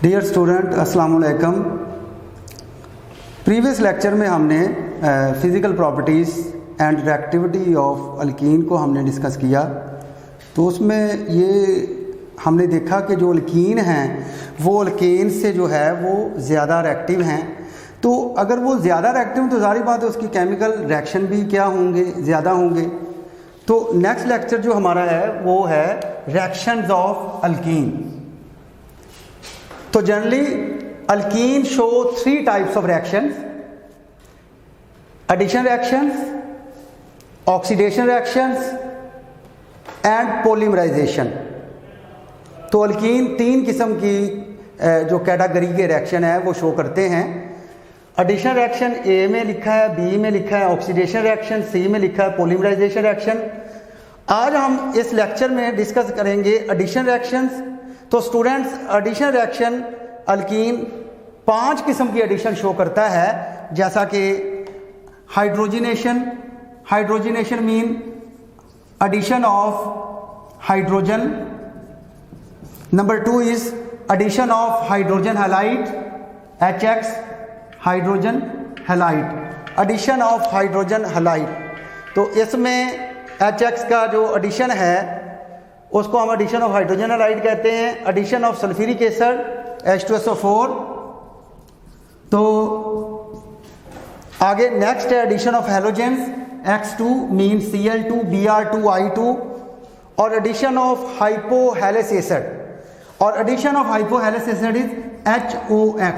Dear student अस्सलाम वालेकुम। Previous lecture में हमने physical properties and reactivity of alkyne को हमने डिस्कस किया। तो उसमें ये हमने देखा कि जो अल्कीन हैं वो अल्केन से जो है वो ज़्यादा रिएक्टिव हैं। तो अगर वो ज़्यादा रिएक्टिव तो ज़ाहिर बात है उसकी केमिकल रिएक्शन भी क्या होंगे, ज़्यादा होंगे। तो नेक्स्ट लेक्चर जो हमारा है वो है रिएक्शंस ऑफ अल्कीन। तो generally alkene show 3 types of reactions: addition reactions, oxidation reactions and polymerisation. तो अल्कीन 3 किस्म की जो कैटेगरी के रिएक्शन है वो शो करते हैं। एडिशन रिएक्शन ए में लिखा है, बी में लिखा है ऑक्सीडेशन रिएक्शन, सी में लिखा है पॉलीमराइजेशन रिएक्शन। आज हम इस लेक्चर में डिस्कस करेंगे एडिशन रिएक्शंस। तो स्टूडेंट्स, एडिशन रिएक्शन अल्कीन 5 किस्म की एडिशन शो करता है, जैसा कि hydrogenation. Hydrogenation mean addition of hydrogen. Number 2 is addition of hydrogen halide, HX hydrogen halide, addition of hydrogen halide. तो इसमें HX का जो एडिशन है उसको हम एडिशन ऑफ हाइड्रोजन हैलाइड कहते हैं। Addition of sulphuric acid H2SO4। तो आगे नेक्स्ट है addition of halogens, X2 mean Cl2 Br2I2 और एडिशन ऑफ हाइपोहैलेस एसिड। और addition of hypohalous acid is HOX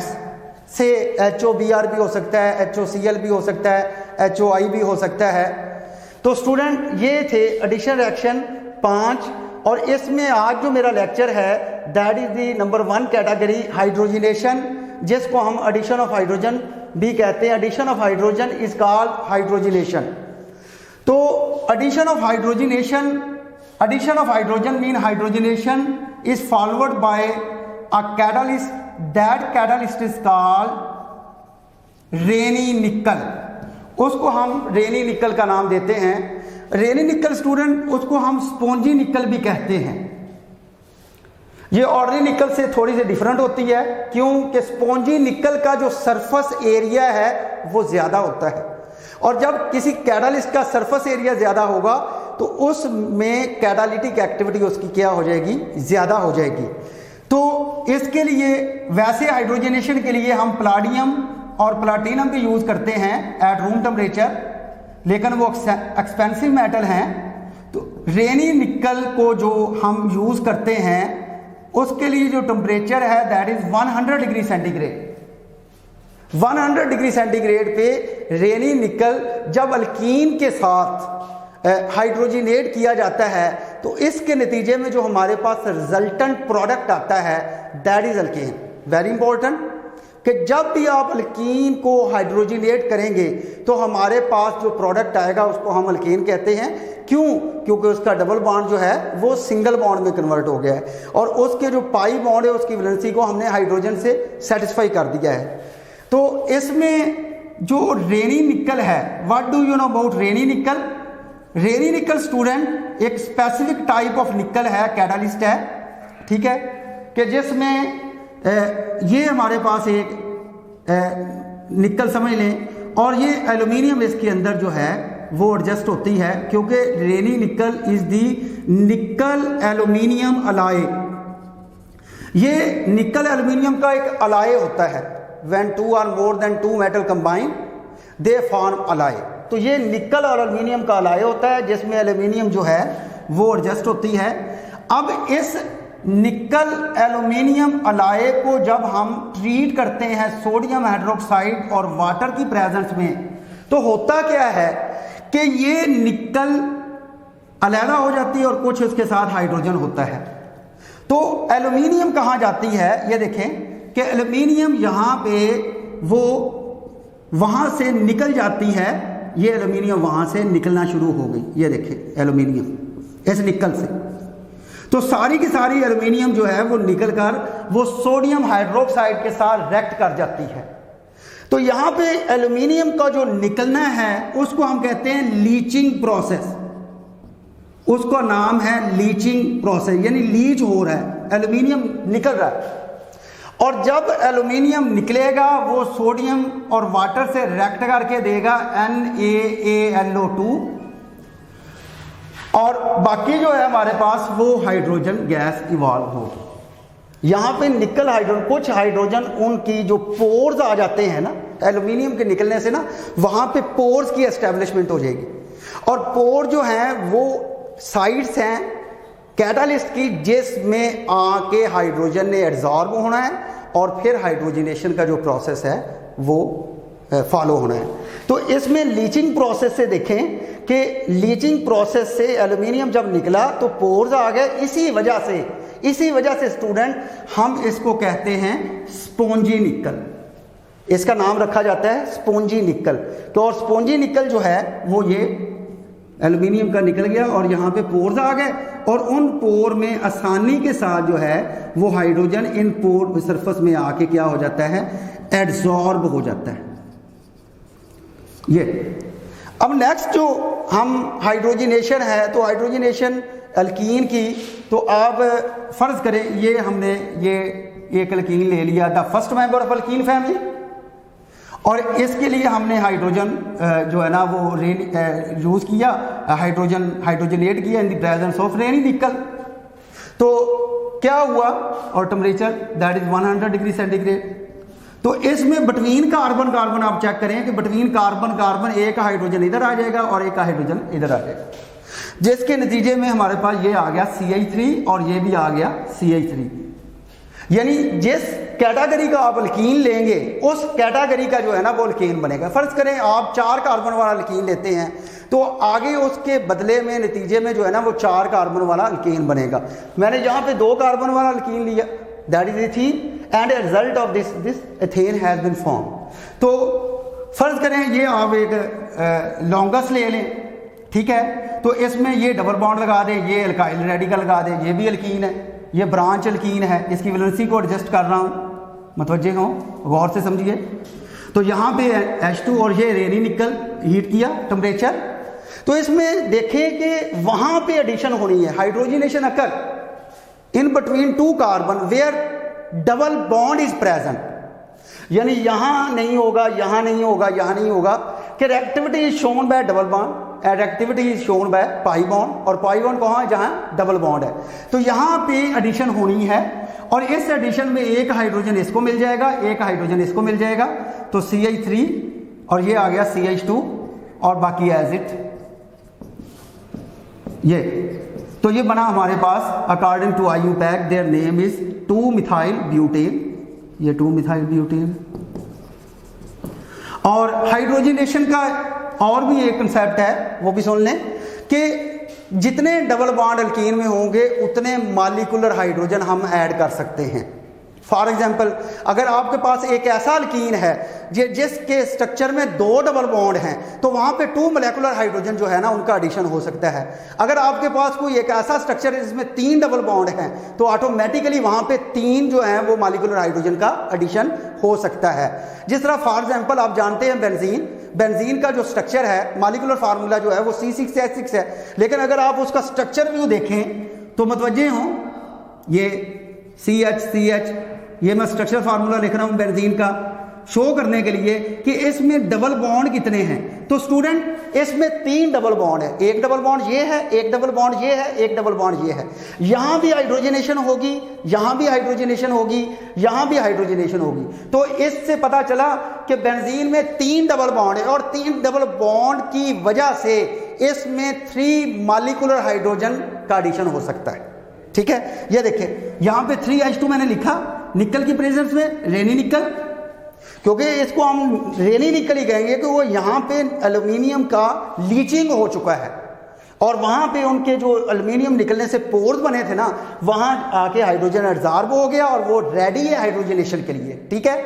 से HOBr भी हो सकता है, HOCl भी हो सकता है, HOI भी हो सकता है। तो स्टूडेंट ये थे एडिशन रिएक्शन 5। और इसमें आज जो मेरा लेक्चर है that is the number 1 category hydrogenation, जिसको हम एडिशन ऑफ हाइड्रोजन भी कहते हैं। Addition of hydrogen is called hydrogenation. तो addition of hydrogenation, addition of hydrogen mean hydrogenation is followed by a catalyst, that catalyst is called Raney nickel. उसको हम रेनी निकल का नाम देते हैं। रेनी निकल स्टूडेंट, उसको हम स्पॉन्जी निकल भी कहते हैं। ये ऑर्डिनरी निकल से थोड़ी सी डिफरेंट होती है, क्योंकि स्पॉन्जी निकल का जो सरफेस एरिया है वो ज़्यादा होता है। और जब किसी कैटालिस्ट का सरफेस एरिया ज़्यादा होगा तो उसमें कैटालिटिक एक्टिविटी उसकी क्या हो जाएगी, ज़्यादा हो जाएगी। तो इसके लिए वैसे हाइड्रोजनेशन के लिए हम प्लाडियम और प्लाटिनम भी यूज़ करते हैं एट रूम टेम्परेचर, लेकिन वो एक्सपेंसिव मेटल हैं। तो रेनी निकल को जो हम यूज़ करते हैं उसके लिए जो टेम्परेचर है that is 100 degree centigrade. 100 degree centigrade पे रेनी निकल जब अल्कीन के साथ हाइड्रोजिनेट किया जाता है तो इसके नतीजे में जो हमारे पास रिजल्टेंट प्रोडक्ट आता है that is alkyne. Very important कि जब भी आप अल्कीन को हाइड्रोजिनेट करेंगे तो हमारे पास जो प्रोडक्ट आएगा उसको हम अल्कीन कहते हैं। क्यों? क्योंकि उसका डबल बॉन्ड जो है वो सिंगल बॉन्ड में कन्वर्ट हो गया है और उसके जो पाई बॉन्ड है उसकी वैलेंसी को हमने हाइड्रोजन से सेटिस्फाई कर दिया है। तो इसमें जो रेनी निकल है, what do you know about Raney nickel? Raney निकल स्टूडेंट एक स्पेसिफिक टाइप ऑफ निकल है, कैटालिस्ट है, ठीक है, कि जिसमें ये हमारे पास एक निकल समझ लें और ये एल्यूमिनियम इसके अंदर जो है वो एडजस्ट होती है, क्योंकि रेनी निकल इज दी निकल एल्यूमिनियम अलाय। ये निकल एल्यूमिनियम का एक अलाय होता है। व्हेन 2 और more than 2 metal combine they form alloy. तो ये निकल और एल्यूमिनियम का अलाय होता है जिसमें एल्यूमिनियम जो है वो एडजस्ट होती है। अब इस निकल एल्यूमिनियम अलाय को जब हम ट्रीट करते हैं सोडियम हाइड्रोक्साइड और वाटर की प्रेजेंस में, तो होता क्या है कि ये निकल अलहदा हो जाती है और कुछ उसके साथ हाइड्रोजन होता है। तो एल्यूमिनियम कहाँ जाती है, ये देखें कि एल्यूमिनियम यहाँ पे वो वहाँ से निकल जाती है। ये एल्यूमिनियम वहाँ से निकलना शुरू हो गई, ये देखें एल्यूमिनियम इस निकल से। तो सारी की सारी एल्यूमिनियम जो है वो निकल कर वो सोडियम हाइड्रोक्साइड के साथ रिएक्ट कर जाती है। तो यहाँ पे एल्यूमिनियम का जो निकलना है उसको हम कहते हैं लीचिंग प्रोसेस। उसका नाम है लीचिंग प्रोसेस, यानी लीच हो रहा है, एल्यूमिनियम निकल रहा है। और जब एल्यूमिनियम निकलेगा वो सोडियम और वाटर से रिएक्ट करके देगा NaAlO2 और बाकी जो है हमारे पास वो हाइड्रोजन गैस इवॉल्व होगी। यहाँ पे निकल हाइड्रोजन, कुछ हाइड्रोजन उनकी जो पोर्स आ जाते हैं ना एल्यूमिनियम के निकलने से ना, वहाँ पे पोर्स की एस्टेब्लिशमेंट हो जाएगी और पोर जो हैं वो साइड्स हैं कैटालिस्ट की, जिसमें आके हाइड्रोजन ने एड्जॉर्ब होना है और फिर हाइड्रोजनेशन का जो प्रोसेस है वो फॉलो होना है। तो इसमें लीचिंग प्रोसेस से देखें कि लीचिंग प्रोसेस से एल्यूमिनियम जब निकला तो पोर्स आ गए। इसी वजह से स्टूडेंट हम इसको कहते हैं स्पॉन्जी निकल, इसका नाम रखा जाता है स्पॉन्जी निकल। तो और स्पॉन्जी निकल जो है वो ये एल्यूमिनियम का निकल गया और यहाँ पे पोर्स आ गए और उन पोर में आसानी के साथ जो है वो हाइड्रोजन इन पोर सरफेस में आके क्या हो जाता है, एड्सॉर्ब हो जाता है। ये अब नेक्स्ट जो हम हाइड्रोजनेशन है, तो हाइड्रोजनेशन अल्कीन की, तो आप फर्ज करें ये हमने ये एक अल्कीन ले लिया, the first member of alkyne family, और इसके लिए हमने हाइड्रोजन जो है ना वो यूज़ किया, हाइड्रोजनेट किया इन द प्रेजेंस ऑफ रेनी निकल। तो क्या हुआ, और temperature that is 100 degree centigrade. तो इसमें बिटवीन कार्बन कार्बन आप चेक करें कि बिटवीन कार्बन कार्बन एक हाइड्रोजन इधर आ जाएगा और एक हाइड्रोजन इधर आ जाएगा, जिसके नतीजे में हमारे पास ये आ गया CH3 और ये भी आ गया CH3। यानी जिस कैटेगरी का आप अल्कीन लेंगे उस कैटेगरी का जो है ना वो अल्कीन बनेगा। फर्ज करें आप 4 कार्बन वाला अल्कीन लेते हैं तो आगे उसके बदले में नतीजे में जो है ना वो 4 कार्बन वाला अल्कीन बनेगा। मैंने यहाँ पे 2 कार्बन वाला अल्कीन लिया, that is ethene, and a result of this ethane has been form. तो फर्ज करें ये आप एक लॉन्गस ले लें, ठीक है, तो इसमें ये डबल बॉन्ड लगा दें, ये अल्काइल रेडिकल लगा दें, ये भी अल्कीन है, ये ब्रांच अल्कीन है, इसकी वैलेंसी को एडजस्ट कर रहा हूँ, मतवज्जे हो, गौर से समझिए। तो यहाँ पे H2 और ये रेनी निकल हीट किया टेम्परेचर, तो इसमें देखें कि वहाँ पे एडिशन होनी है, hydrogenation occur in between 2 carbon where double bond is present. यानी यहाँ नहीं होगा, यहाँ नहीं होगा, यहाँ नहीं होगा कि reactivity is shown by double bond and activity is shown by pi bond, और पाई बॉन्ड कहाँ है, जहाँ डबल बॉन्ड है। तो यहाँ पे एडिशन होनी है और इस एडिशन में एक हाइड्रोजन इसको मिल जाएगा, एक हाइड्रोजन इसको मिल जाएगा, तो CH3 और ये आ गया CH2 और बाकी एज इट ये। तो ये बना हमारे पास according to IUPAC their name is 2-मिथाइल ब्यूटेन, ये 2-मिथाइल ब्यूटेन। और हाइड्रोजनेशन का और भी एक कंसेप्ट है, वो भी सुन लें कि जितने डबल बॉन्ड अल्कीन में होंगे उतने मॉलिक्यूलर हाइड्रोजन हम ऐड कर सकते हैं। फॉर एग्जाम्पल अगर आपके पास एक ऐसा अल्कीन है जिसके स्ट्रक्चर में 2 डबल बॉन्ड हैं तो वहाँ पे 2 मोलेकुलर हाइड्रोजन जो है ना उनका एडिशन हो सकता है। अगर आपके पास कोई एक ऐसा स्ट्रक्चर है जिसमें 3 डबल बॉन्ड हैं तो ऑटोमेटिकली वहाँ पे 3 जो है वो मॉलिक्यूलर हाइड्रोजन का एडिशन हो सकता है। जिस तरह फॉर एग्जाम्पल आप जानते हैं बेंजीन का जो स्ट्रक्चर है, मॉलिक्यूलर फार्मूला जो है वो C6H6 है, लेकिन अगर आप उसका स्ट्रक्चर व्यू देखें तो मतवज्जे हों, ये CH ये मैं स्ट्रक्चर फार्मूला लिख रहा हूं बेंजीन का शो करने के लिए कि इसमें डबल बॉन्ड कितने हैं। तो स्टूडेंट इसमें 3 डबल बॉन्ड है, एक डबल बॉन्ड ये है, एक डबल बॉन्ड ये है, एक डबल बॉन्ड ये है। यहां भी हाइड्रोजनेशन होगी, यहां भी हाइड्रोजनेशन होगी, यहां भी हाइड्रोजनेशन होगी। तो इससे पता चला कि बेंजीन में 3 डबल बॉन्ड है और 3 डबल बॉन्ड की वजह से इसमें 3 मॉलिक्यूलर हाइड्रोजन का एडिशन हो सकता है। ठीक है, ये देखें यहां पे 3H2 मैंने लिखा निकल की प्रेजेंस में, रेनी निकल, क्योंकि इसको हम रेनी निकल ही कहेंगे कि वो यहाँ पे एल्यूमिनियम का लीचिंग हो चुका है और वहाँ पे उनके जो एल्यूमिनियम निकलने से पोर्स बने थे ना, वहाँ आके हाइड्रोजन एब्जॉर्ब हो गया और वो रेडी है हाइड्रोजनेशन के लिए। ठीक है,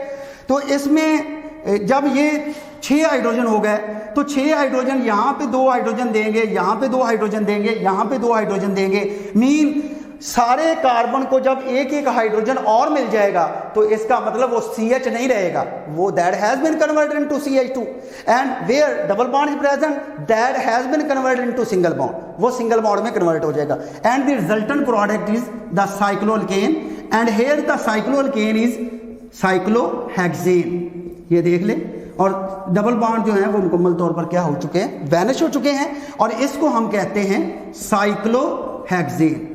तो इसमें जब ये 6 हाइड्रोजन हो गए तो 6 हाइड्रोजन यहाँ पे 2 हाइड्रोजन देंगे, यहाँ पे 2 हाइड्रोजन देंगे, यहाँ पे 2 हाइड्रोजन देंगे, मीन सारे कार्बन को जब एक एक हाइड्रोजन और मिल जाएगा तो इसका मतलब वो CH नहीं रहेगा, वो that has been converted into CH2 and where double bond is present that has been converted into single bond, वो सिंगल बॉन्ड में कन्वर्ट हो जाएगा and the resultant product is the cycloalkane and here the cycloalkane is cyclohexane, ये देख ले, और double bond जो है वो मुकम्मल तौर पर क्या हो चुके हैं, वैनिश हो चुके हैं, और इसको हम कहते हैं साइक्लोहेक्सेन।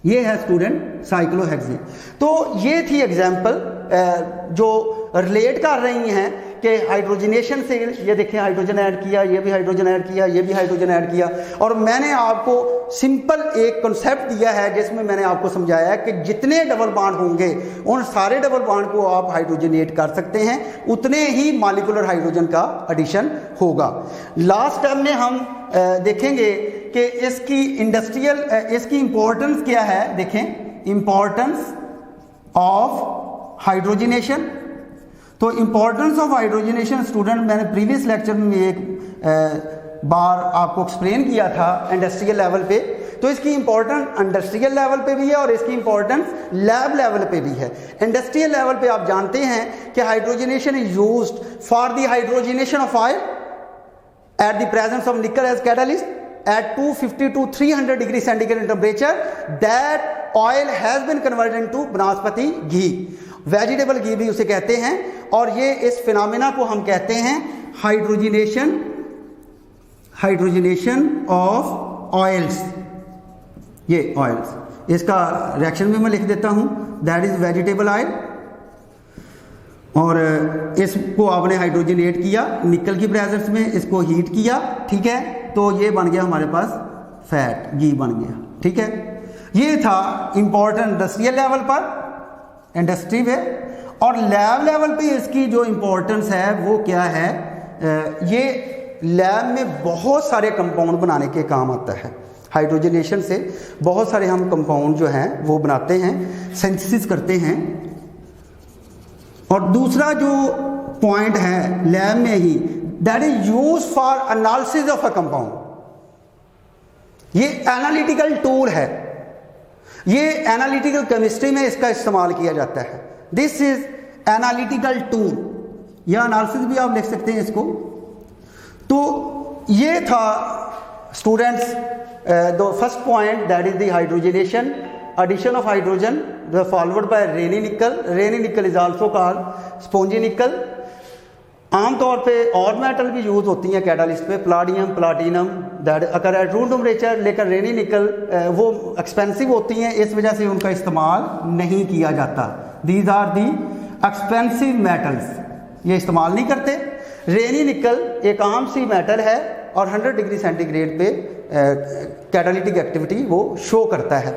ये है स्टूडेंट साइक्लोहेक्सेन। तो ये थी एग्जाम्पल जो रिलेट कर रही हैं कि हाइड्रोजनेशन से, ये देखें हाइड्रोजन ऐड किया, ये भी हाइड्रोजन ऐड किया, ये भी हाइड्रोजन ऐड किया, और मैंने आपको सिंपल एक कॉन्सेप्ट दिया है जिसमें मैंने आपको समझाया है कि जितने डबल बॉन्ड होंगे उन सारे डबल बॉन्ड को आप हाइड्रोजनेट कर सकते हैं, उतने ही मॉलिक्यूलर हाइड्रोजन का एडिशन होगा। लास्ट टाइम में हम देखेंगे कि इसकी इंडस्ट्रियल इसकी इंपॉर्टेंस क्या है। देखें इंपॉर्टेंस ऑफ हाइड्रोजनेशन। तो इंपॉर्टेंस ऑफ हाइड्रोजनेशन स्टूडेंट मैंने प्रीवियस लेक्चर में एक बार आपको एक्सप्लेन किया था इंडस्ट्रियल लेवल पे। तो इसकी इंपॉर्टेंस इंडस्ट्रियल लेवल पे भी है और इसकी इंपॉर्टेंस लैब लेवल पे भी है। इंडस्ट्रियल लेवल पे आप जानते हैं कि hydrogenation is used for the hydrogenation of oil at the presence of nickel as catalyst at 250 to 300 degree centigrade temperature, that oil has been converted into बनास्पति घी, वेजिटेबल घी भी उसे कहते हैं। और ये इस फिनोमेना को हम कहते हैं हाइड्रोजनेशन ऑफ ऑयल्स। ये ऑयल्स, इसका रिएक्शन भी मैं लिख देता हूं, दैट इज वेजिटेबल ऑयल, और इसको आपने हाइड्रोजनेट किया निकल की प्रेजेंस में, इसको हीट किया, ठीक है, तो ये बन गया हमारे पास फैट, घी बन गया, ठीक है। ये था इंपॉर्टेंट इंडस्ट्रियल लेवल पर, इंडस्ट्री में। और लैब लेवल पे इसकी जो इंपॉर्टेंस है वो क्या है, ये लैब में बहुत सारे कंपाउंड बनाने के काम आता है। हाइड्रोजनेशन से बहुत सारे हम कंपाउंड जो हैं वो बनाते हैं, सिंथेसिस करते हैं। और दूसरा जो पॉइंट है लैब में ही, that is use for analysis of a compound. ये एनालिटिकल टूल है, ये एनालिटिकल केमिस्ट्री में इसका इस्तेमाल किया जाता है। दिस इज एनालिटिकल टूल, या एनालिसिस भी आप लिख सकते हैं इसको। तो ये था students the first point, that is the hydrogenation, addition of hydrogen followed by Raney nickel. Raney nickel is also called spongy nickel. आमतौर पे और मेटल भी यूज होती हैं कैटालिस्ट पे, platinum, platinum that occur at room temperature, लेकिन रेनी निकल वो एक्सपेंसिव होती हैं, इस वजह से उनका इस्तेमाल नहीं किया जाता। These are the expensive metals, ये इस्तेमाल नहीं करते। रेनी निकल एक आम सी मेटल है और 100 डिग्री सेंटीग्रेड पे कैटालिटिक एक्टिविटी वो शो करता है।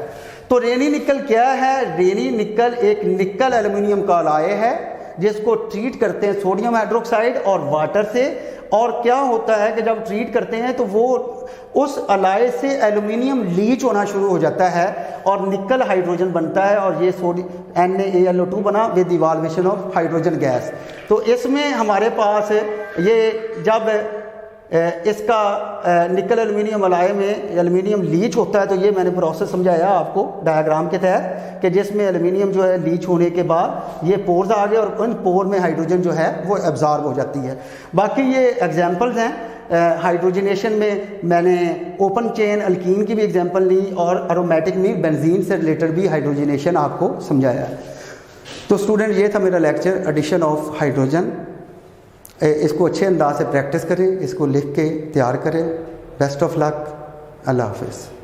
तो रेनी निकल क्या है? रेनी निकल एक निकल एल्यूमिनियम का अलॉय है जिसको ट्रीट करते हैं सोडियम हाइड्रोक्साइड और वाटर से। और क्या होता है कि जब ट्रीट करते हैं तो वो उस अलॉय से एल्यूमिनियम लीच होना शुरू हो जाता है और निकल हाइड्रोजन बनता है, और ये NaAlO2 बना with evolution of hydrogen gas. तो इसमें हमारे पास ये जब इसका निकल एल्यूमिनियम अलॉय में एल्यूमिनियम लीच होता है, तो ये मैंने प्रोसेस समझाया आपको डायग्राम के तहत कि जिसमें एल्यूमिनियम जो है लीच होने के बाद ये पोर्स आ गए और उन पोर में हाइड्रोजन जो है वो एब्जॉर्ब हो जाती है। बाकी ये एग्जांपल्स हैं हाइड्रोजनेशन में, मैंने ओपन चेन अल्कीन की भी एग्जांपल ली और एरोमेटिक में बेंजीन से रिलेटेड भी हाइड्रोजनेशन आपको समझाया। तो स्टूडेंट ये था मेरा लेक्चर एडिशन ऑफ हाइड्रोजन। इसको अच्छे अंदाज से प्रैक्टिस करें, इसको लिख के तैयार करें। बेस्ट ऑफ लक, अल्लाह हाफिज़।